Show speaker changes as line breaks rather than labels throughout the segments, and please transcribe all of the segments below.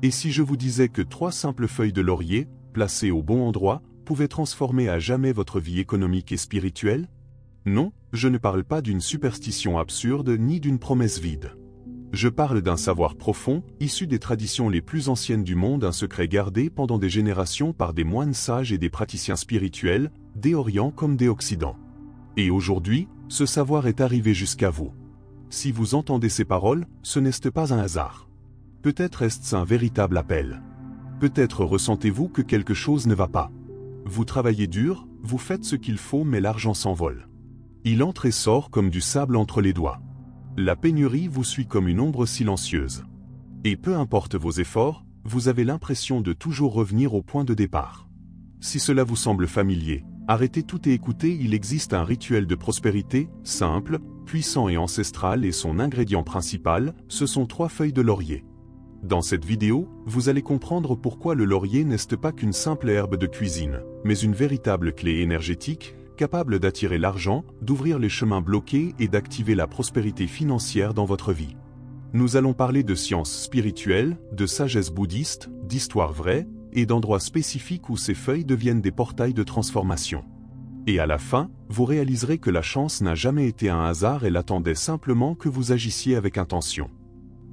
Et si je vous disais que 3 simples feuilles de laurier, placées au bon endroit, pouvaient transformer à jamais votre vie économique et spirituelle? Non, je ne parle pas d'une superstition absurde ni d'une promesse vide. Je parle d'un savoir profond, issu des traditions les plus anciennes du monde, un secret gardé pendant des générations par des moines sages et des praticiens spirituels, des Orients comme des Occidents. Et aujourd'hui, ce savoir est arrivé jusqu'à vous. Si vous entendez ces paroles, ce n'est pas un hasard. Peut-être est-ce un véritable appel. Peut-être ressentez-vous que quelque chose ne va pas. Vous travaillez dur, vous faites ce qu'il faut, mais l'argent s'envole. Il entre et sort comme du sable entre les doigts. La pénurie vous suit comme une ombre silencieuse. Et peu importe vos efforts, vous avez l'impression de toujours revenir au point de départ. Si cela vous semble familier, arrêtez tout et écoutez. Il existe un rituel de prospérité, simple, puissant et ancestral, et son ingrédient principal, ce sont 3 feuilles de laurier. Dans cette vidéo, vous allez comprendre pourquoi le laurier n'est pas qu'une simple herbe de cuisine, mais une véritable clé énergétique, capable d'attirer l'argent, d'ouvrir les chemins bloqués et d'activer la prospérité financière dans votre vie. Nous allons parler de sciences spirituelles, de sagesse bouddhiste, d'histoires vraies, et d'endroits spécifiques où ces feuilles deviennent des portails de transformation. Et à la fin, vous réaliserez que la chance n'a jamais été un hasard, elle attendait simplement que vous agissiez avec intention.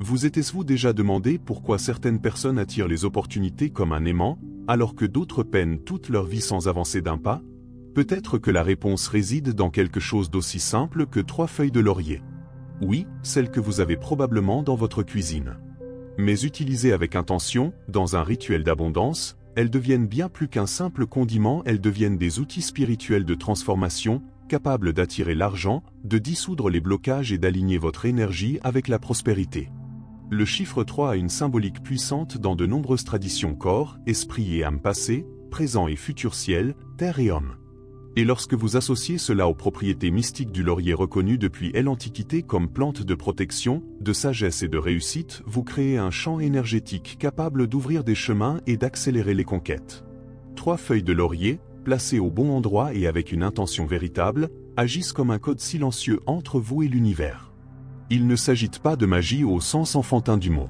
Vous êtes-vous déjà demandé pourquoi certaines personnes attirent les opportunités comme un aimant, alors que d'autres peinent toute leur vie sans avancer d'un pas? Peut-être que la réponse réside dans quelque chose d'aussi simple que 3 feuilles de laurier. Oui, celles que vous avez probablement dans votre cuisine. Mais utilisées avec intention, dans un rituel d'abondance, elles deviennent bien plus qu'un simple condiment, elles deviennent des outils spirituels de transformation, capables d'attirer l'argent, de dissoudre les blocages et d'aligner votre énergie avec la prospérité. Le chiffre 3 a une symbolique puissante dans de nombreuses traditions: corps, esprit et âme, passé, présent et futur, ciel, terre et homme. Et lorsque vous associez cela aux propriétés mystiques du laurier reconnu depuis l'Antiquité comme plante de protection, de sagesse et de réussite, vous créez un champ énergétique capable d'ouvrir des chemins et d'accélérer les conquêtes. 3 feuilles de laurier, placées au bon endroit et avec une intention véritable, agissent comme un code silencieux entre vous et l'univers. Il ne s'agit pas de magie au sens enfantin du mot.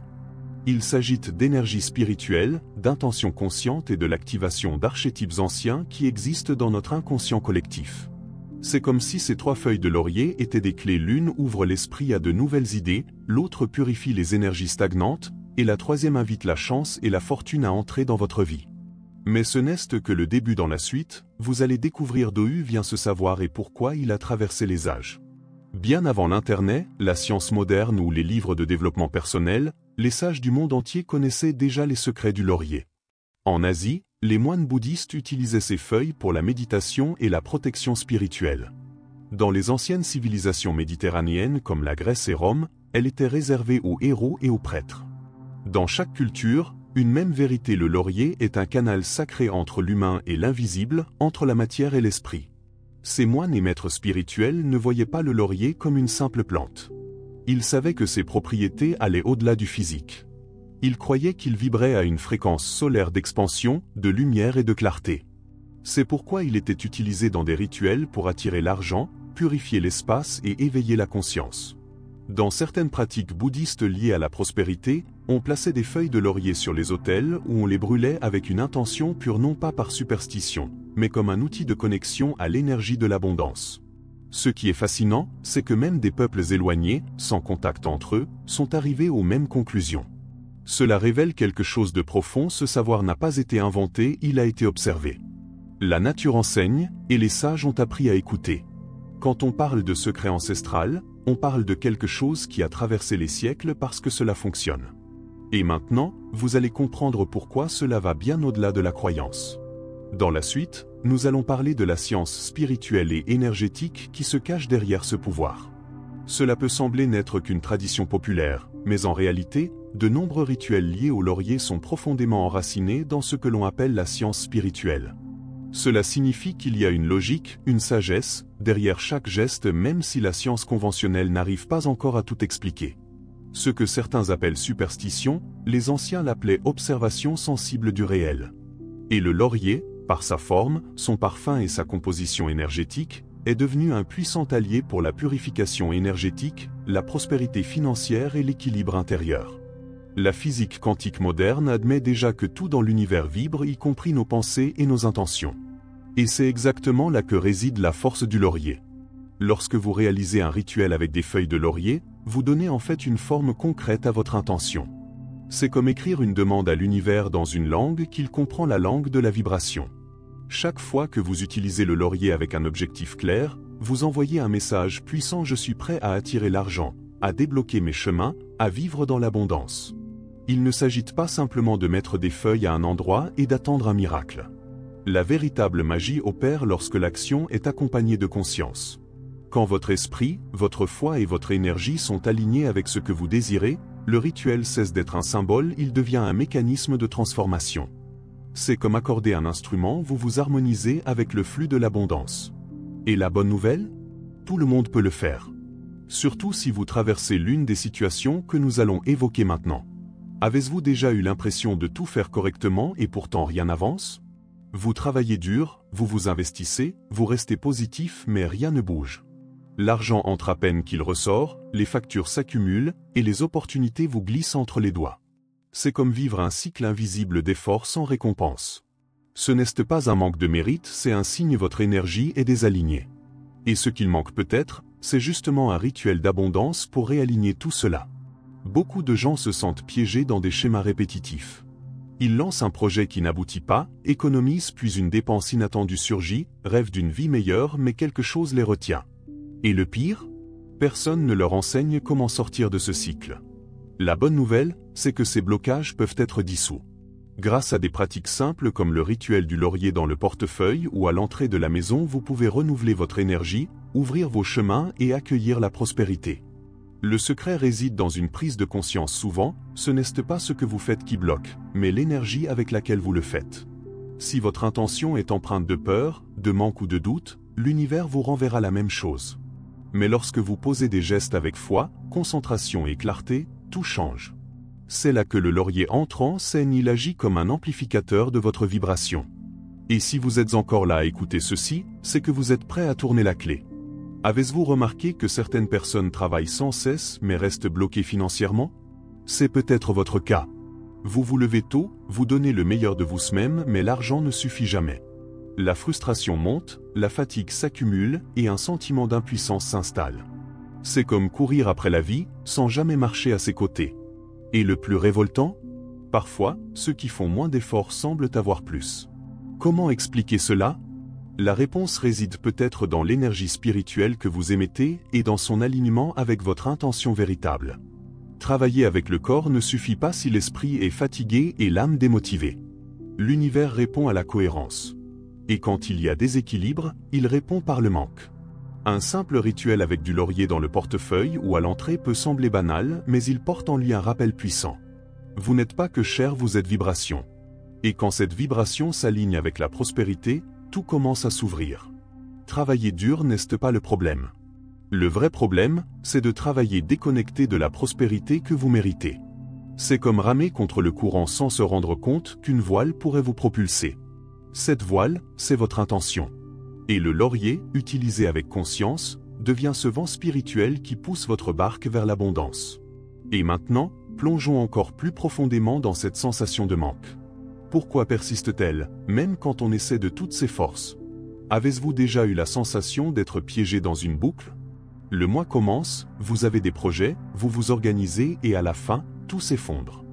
Il s'agit d'énergie spirituelle, d'intention consciente et de l'activation d'archétypes anciens qui existent dans notre inconscient collectif. C'est comme si ces 3 feuilles de laurier étaient des clés. L'une ouvre l'esprit à de nouvelles idées, l'autre purifie les énergies stagnantes, et la 3e invite la chance et la fortune à entrer dans votre vie. Mais ce n'est que le début. Dans la suite, vous allez découvrir d'où vient ce savoir et pourquoi il a traversé les âges. Bien avant l'Internet, la science moderne ou les livres de développement personnel, les sages du monde entier connaissaient déjà les secrets du laurier. En Asie, les moines bouddhistes utilisaient ces feuilles pour la méditation et la protection spirituelle. Dans les anciennes civilisations méditerranéennes comme la Grèce et Rome, elle était réservée aux héros et aux prêtres. Dans chaque culture, une même vérité: le laurier est un canal sacré entre l'humain et l'invisible, entre la matière et l'esprit. Ces moines et maîtres spirituels ne voyaient pas le laurier comme une simple plante. Ils savaient que ses propriétés allaient au-delà du physique. Ils croyaient qu'il vibrait à une fréquence solaire d'expansion, de lumière et de clarté. C'est pourquoi il était utilisé dans des rituels pour attirer l'argent, purifier l'espace et éveiller la conscience. Dans certaines pratiques bouddhistes liées à la prospérité, on plaçait des feuilles de laurier sur les autels ou on les brûlait avec une intention pure, non pas par superstition, mais comme un outil de connexion à l'énergie de l'abondance. Ce qui est fascinant, c'est que même des peuples éloignés, sans contact entre eux, sont arrivés aux mêmes conclusions. Cela révèle quelque chose de profond: ce savoir n'a pas été inventé, il a été observé. La nature enseigne, et les sages ont appris à écouter. Quand on parle de secret ancestral, on parle de quelque chose qui a traversé les siècles parce que cela fonctionne. Et maintenant, vous allez comprendre pourquoi cela va bien au-delà de la croyance. Dans la suite, nous allons parler de la science spirituelle et énergétique qui se cache derrière ce pouvoir. Cela peut sembler n'être qu'une tradition populaire, mais en réalité, de nombreux rituels liés au laurier sont profondément enracinés dans ce que l'on appelle la science spirituelle. Cela signifie qu'il y a une logique, une sagesse, derrière chaque geste, même si la science conventionnelle n'arrive pas encore à tout expliquer. Ce que certains appellent superstition, les anciens l'appelaient observation sensible du réel. Et le laurier, par sa forme, son parfum et sa composition énergétique, est devenu un puissant allié pour la purification énergétique, la prospérité financière et l'équilibre intérieur. La physique quantique moderne admet déjà que tout dans l'univers vibre, y compris nos pensées et nos intentions. Et c'est exactement là que réside la force du laurier. Lorsque vous réalisez un rituel avec des feuilles de laurier, vous donnez en fait une forme concrète à votre intention. C'est comme écrire une demande à l'univers dans une langue qu'il comprend, la langue de la vibration. Chaque fois que vous utilisez le laurier avec un objectif clair, vous envoyez un message puissant: je suis prêt à attirer l'argent, à débloquer mes chemins, à vivre dans l'abondance. Il ne s'agit pas simplement de mettre des feuilles à un endroit et d'attendre un miracle. La véritable magie opère lorsque l'action est accompagnée de conscience. Quand votre esprit, votre foi et votre énergie sont alignés avec ce que vous désirez, le rituel cesse d'être un symbole, il devient un mécanisme de transformation. C'est comme accorder un instrument, vous vous harmonisez avec le flux de l'abondance. Et la bonne nouvelle? Tout le monde peut le faire. Surtout si vous traversez l'une des situations que nous allons évoquer maintenant. Avez-vous déjà eu l'impression de tout faire correctement et pourtant rien n'avance? Vous travaillez dur, vous vous investissez, vous restez positif mais rien ne bouge. L'argent entre à peine qu'il ressort, les factures s'accumulent et les opportunités vous glissent entre les doigts. C'est comme vivre un cycle invisible d'efforts sans récompense. Ce n'est pas un manque de mérite, c'est un signe que votre énergie est désalignée. Et ce qu'il manque peut-être, c'est justement un rituel d'abondance pour réaligner tout cela. Beaucoup de gens se sentent piégés dans des schémas répétitifs. Ils lancent un projet qui n'aboutit pas, économisent puis une dépense inattendue surgit, rêvent d'une vie meilleure mais quelque chose les retient. Et le pire? Personne ne leur enseigne comment sortir de ce cycle. La bonne nouvelle, c'est que ces blocages peuvent être dissous. Grâce à des pratiques simples comme le rituel du laurier dans le portefeuille ou à l'entrée de la maison, vous pouvez renouveler votre énergie, ouvrir vos chemins et accueillir la prospérité. Le secret réside dans une prise de conscience. Souvent, ce n'est pas ce que vous faites qui bloque, mais l'énergie avec laquelle vous le faites. Si votre intention est empreinte de peur, de manque ou de doute, l'univers vous renverra la même chose. Mais lorsque vous posez des gestes avec foi, concentration et clarté, tout change. C'est là que le laurier entre en scène, il agit comme un amplificateur de votre vibration. Et si vous êtes encore là à écouter ceci, c'est que vous êtes prêt à tourner la clé. Avez-vous remarqué que certaines personnes travaillent sans cesse mais restent bloquées financièrement? C'est peut-être votre cas. Vous vous levez tôt, vous donnez le meilleur de vous-même mais l'argent ne suffit jamais. La frustration monte, la fatigue s'accumule et un sentiment d'impuissance s'installe. C'est comme courir après la vie, sans jamais marcher à ses côtés. Et le plus révoltant? Parfois, ceux qui font moins d'efforts semblent avoir plus. Comment expliquer cela? La réponse réside peut-être dans l'énergie spirituelle que vous émettez et dans son alignement avec votre intention véritable. Travailler avec le corps ne suffit pas si l'esprit est fatigué et l'âme démotivée. L'univers répond à la cohérence. Et quand il y a déséquilibre, il répond par le manque. Un simple rituel avec du laurier dans le portefeuille ou à l'entrée peut sembler banal, mais il porte en lui un rappel puissant. Vous n'êtes pas que chair, vous êtes vibration. Et quand cette vibration s'aligne avec la prospérité, tout commence à s'ouvrir. Travailler dur n'est pas le problème. Le vrai problème, c'est de travailler déconnecté de la prospérité que vous méritez. C'est comme ramer contre le courant sans se rendre compte qu'une voile pourrait vous propulser. Cette voile, c'est votre intention. Et le laurier, utilisé avec conscience, devient ce vent spirituel qui pousse votre barque vers l'abondance. Et maintenant, plongeons encore plus profondément dans cette sensation de manque. Pourquoi persiste-t-elle, même quand on essaie de toutes ses forces? Avez-vous déjà eu la sensation d'être piégé dans une boucle? Le mois commence, vous avez des projets, vous vous organisez et à la fin, tout s'effondre.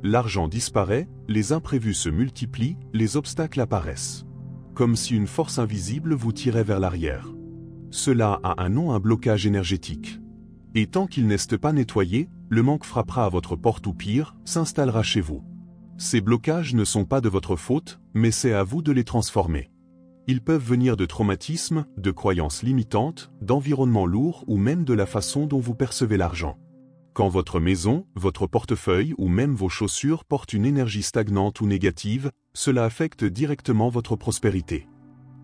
L'argent disparaît, les imprévus se multiplient, les obstacles apparaissent. Comme si une force invisible vous tirait vers l'arrière. Cela a un nom, un blocage énergétique. Et tant qu'il n'est pas nettoyé, le manque frappera à votre porte ou pire, s'installera chez vous. Ces blocages ne sont pas de votre faute, mais c'est à vous de les transformer. Ils peuvent venir de traumatismes, de croyances limitantes, d'environnements lourds ou même de la façon dont vous percevez l'argent. Quand votre maison, votre portefeuille ou même vos chaussures portent une énergie stagnante ou négative, cela affecte directement votre prospérité.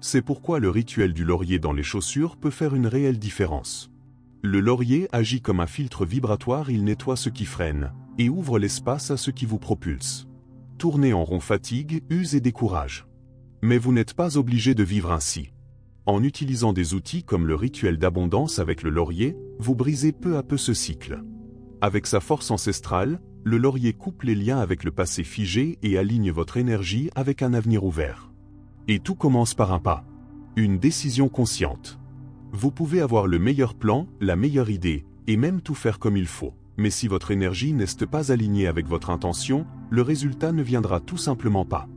C'est pourquoi le rituel du laurier dans les chaussures peut faire une réelle différence. Le laurier agit comme un filtre vibratoire, il nettoie ce qui freine et ouvre l'espace à ce qui vous propulse. Tourner en rond fatigue, use et décourage. Mais vous n'êtes pas obligé de vivre ainsi. En utilisant des outils comme le rituel d'abondance avec le laurier, vous brisez peu à peu ce cycle. Avec sa force ancestrale, le laurier coupe les liens avec le passé figé et aligne votre énergie avec un avenir ouvert. Et tout commence par un pas. Une décision consciente. Vous pouvez avoir le meilleur plan, la meilleure idée, et même tout faire comme il faut. Mais si votre énergie n'est pas alignée avec votre intention, le résultat ne viendra tout simplement pas.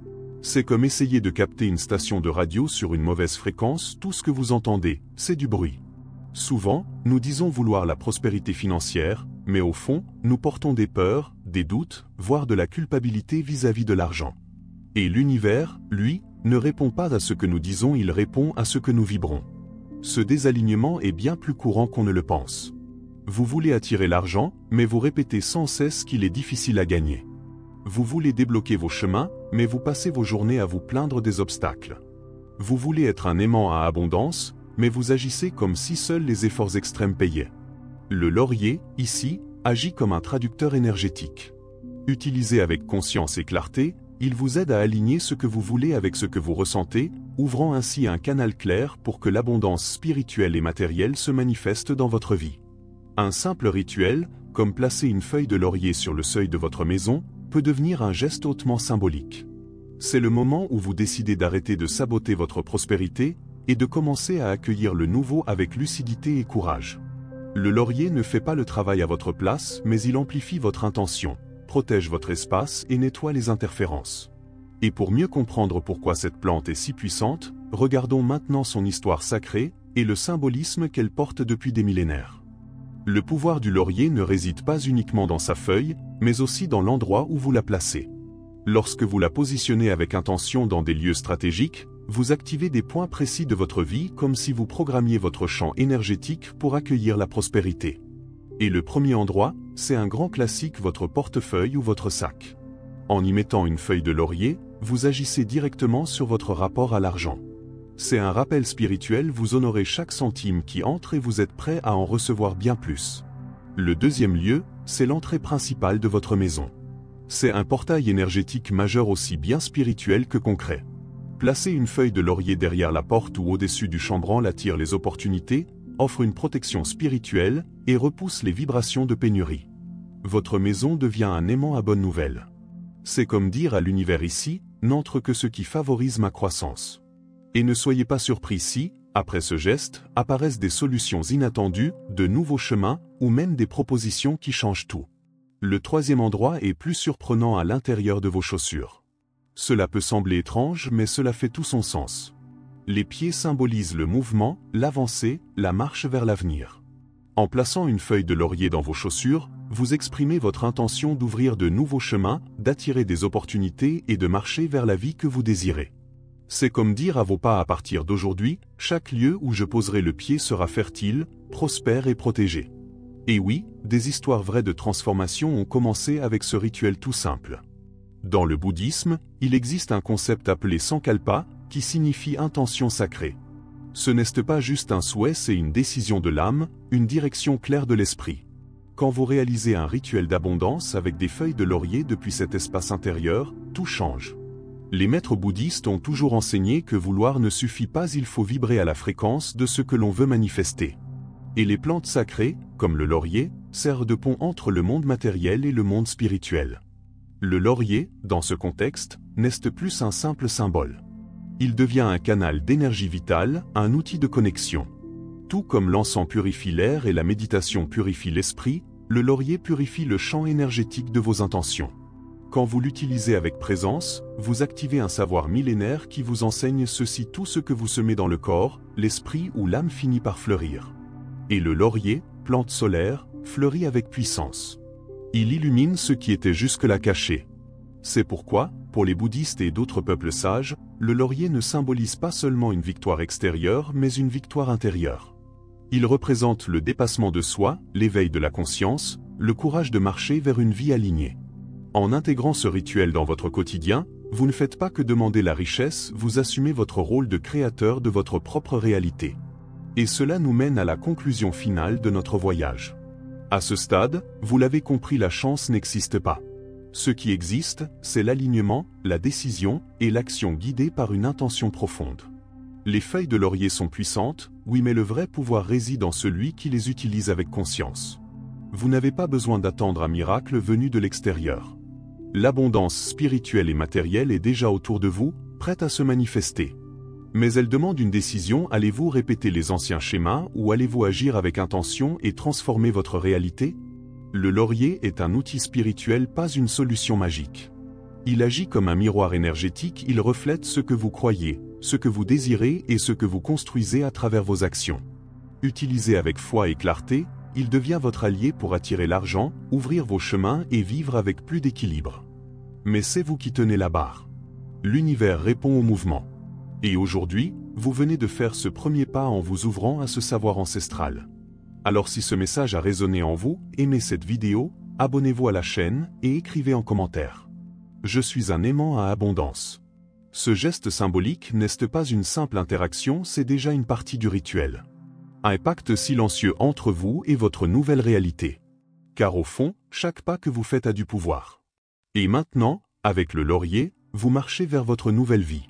C'est comme essayer de capter une station de radio sur une mauvaise fréquence, tout ce que vous entendez, c'est du bruit. Souvent, nous disons vouloir la prospérité financière, mais au fond, nous portons des peurs, des doutes, voire de la culpabilité vis-à-vis de l'argent. Et l'univers, lui, ne répond pas à ce que nous disons, il répond à ce que nous vibrons. Ce désalignement est bien plus courant qu'on ne le pense. Vous voulez attirer l'argent, mais vous répétez sans cesse qu'il est difficile à gagner. Vous voulez débloquer vos chemins, mais vous passez vos journées à vous plaindre des obstacles. Vous voulez être un aimant à abondance, mais vous agissez comme si seuls les efforts extrêmes payaient. Le laurier, ici, agit comme un traducteur énergétique. Utilisé avec conscience et clarté, il vous aide à aligner ce que vous voulez avec ce que vous ressentez, ouvrant ainsi un canal clair pour que l'abondance spirituelle et matérielle se manifeste dans votre vie. Un simple rituel, comme placer une feuille de laurier sur le seuil de votre maison, peut devenir un geste hautement symbolique. C'est le moment où vous décidez d'arrêter de saboter votre prospérité et de commencer à accueillir le nouveau avec lucidité et courage. Le laurier ne fait pas le travail à votre place, mais il amplifie votre intention, protège votre espace et nettoie les interférences. Et pour mieux comprendre pourquoi cette plante est si puissante, regardons maintenant son histoire sacrée et le symbolisme qu'elle porte depuis des millénaires. Le pouvoir du laurier ne réside pas uniquement dans sa feuille, mais aussi dans l'endroit où vous la placez. Lorsque vous la positionnez avec intention dans des lieux stratégiques, vous activez des points précis de votre vie comme si vous programmiez votre champ énergétique pour accueillir la prospérité. Et le premier endroit, c'est un grand classique, votre portefeuille ou votre sac. En y mettant une feuille de laurier, vous agissez directement sur votre rapport à l'argent. C'est un rappel spirituel, vous honorez chaque centime qui entre et vous êtes prêt à en recevoir bien plus. Le deuxième lieu, c'est l'entrée principale de votre maison. C'est un portail énergétique majeur aussi bien spirituel que concret. Placer une feuille de laurier derrière la porte ou au-dessus du chambranle attire les opportunités, offre une protection spirituelle et repousse les vibrations de pénurie. Votre maison devient un aimant à bonnes nouvelles. C'est comme dire à l'univers ici, n'entre que ce qui favorise ma croissance. Et ne soyez pas surpris si, après ce geste, apparaissent des solutions inattendues, de nouveaux chemins, ou même des propositions qui changent tout. Le troisième endroit est plus surprenant, à l'intérieur de vos chaussures. Cela peut sembler étrange, mais cela fait tout son sens. Les pieds symbolisent le mouvement, l'avancée, la marche vers l'avenir. En plaçant une feuille de laurier dans vos chaussures, vous exprimez votre intention d'ouvrir de nouveaux chemins, d'attirer des opportunités et de marcher vers la vie que vous désirez. C'est comme dire à vos pas, à partir d'aujourd'hui, chaque lieu où je poserai le pied sera fertile, prospère et protégé. Et oui, des histoires vraies de transformation ont commencé avec ce rituel tout simple. Dans le bouddhisme, il existe un concept appelé sankalpa, qui signifie intention sacrée. Ce n'est pas juste un souhait, c'est une décision de l'âme, une direction claire de l'esprit. Quand vous réalisez un rituel d'abondance avec des feuilles de laurier depuis cet espace intérieur, tout change. Les maîtres bouddhistes ont toujours enseigné que vouloir ne suffit pas, il faut vibrer à la fréquence de ce que l'on veut manifester. Et les plantes sacrées, comme le laurier, servent de pont entre le monde matériel et le monde spirituel. Le laurier, dans ce contexte, n'est plus un simple symbole. Il devient un canal d'énergie vitale, un outil de connexion. Tout comme l'encens purifie l'air et la méditation purifie l'esprit, le laurier purifie le champ énergétique de vos intentions. Quand vous l'utilisez avec présence, vous activez un savoir millénaire qui vous enseigne ceci: tout ce que vous semez dans le corps, l'esprit ou l'âme finit par fleurir. Et le laurier, plante solaire, fleurit avec puissance. Il illumine ce qui était jusque-là caché. C'est pourquoi, pour les bouddhistes et d'autres peuples sages, le laurier ne symbolise pas seulement une victoire extérieure mais une victoire intérieure. Il représente le dépassement de soi, l'éveil de la conscience, le courage de marcher vers une vie alignée. En intégrant ce rituel dans votre quotidien, vous ne faites pas que demander la richesse, vous assumez votre rôle de créateur de votre propre réalité. Et cela nous mène à la conclusion finale de notre voyage. À ce stade, vous l'avez compris, la chance n'existe pas. Ce qui existe, c'est l'alignement, la décision et l'action guidée par une intention profonde. Les feuilles de laurier sont puissantes, oui, mais le vrai pouvoir réside en celui qui les utilise avec conscience. Vous n'avez pas besoin d'attendre un miracle venu de l'extérieur. L'abondance spirituelle et matérielle est déjà autour de vous, prête à se manifester. Mais elle demande une décision, allez-vous répéter les anciens schémas ou allez-vous agir avec intention et transformer votre réalité? Le laurier est un outil spirituel, pas une solution magique. Il agit comme un miroir énergétique, il reflète ce que vous croyez, ce que vous désirez et ce que vous construisez à travers vos actions. Utilisé avec foi et clarté, il devient votre allié pour attirer l'argent, ouvrir vos chemins et vivre avec plus d'équilibre. Mais c'est vous qui tenez la barre. L'univers répond au mouvement. Et aujourd'hui, vous venez de faire ce premier pas en vous ouvrant à ce savoir ancestral. Alors si ce message a résonné en vous, aimez cette vidéo, abonnez-vous à la chaîne et écrivez en commentaire. Je suis un aimant à abondance. Ce geste symbolique n'est pas une simple interaction, c'est déjà une partie du rituel. Un pacte silencieux entre vous et votre nouvelle réalité. Car au fond, chaque pas que vous faites a du pouvoir. Et maintenant, avec le laurier, vous marchez vers votre nouvelle vie.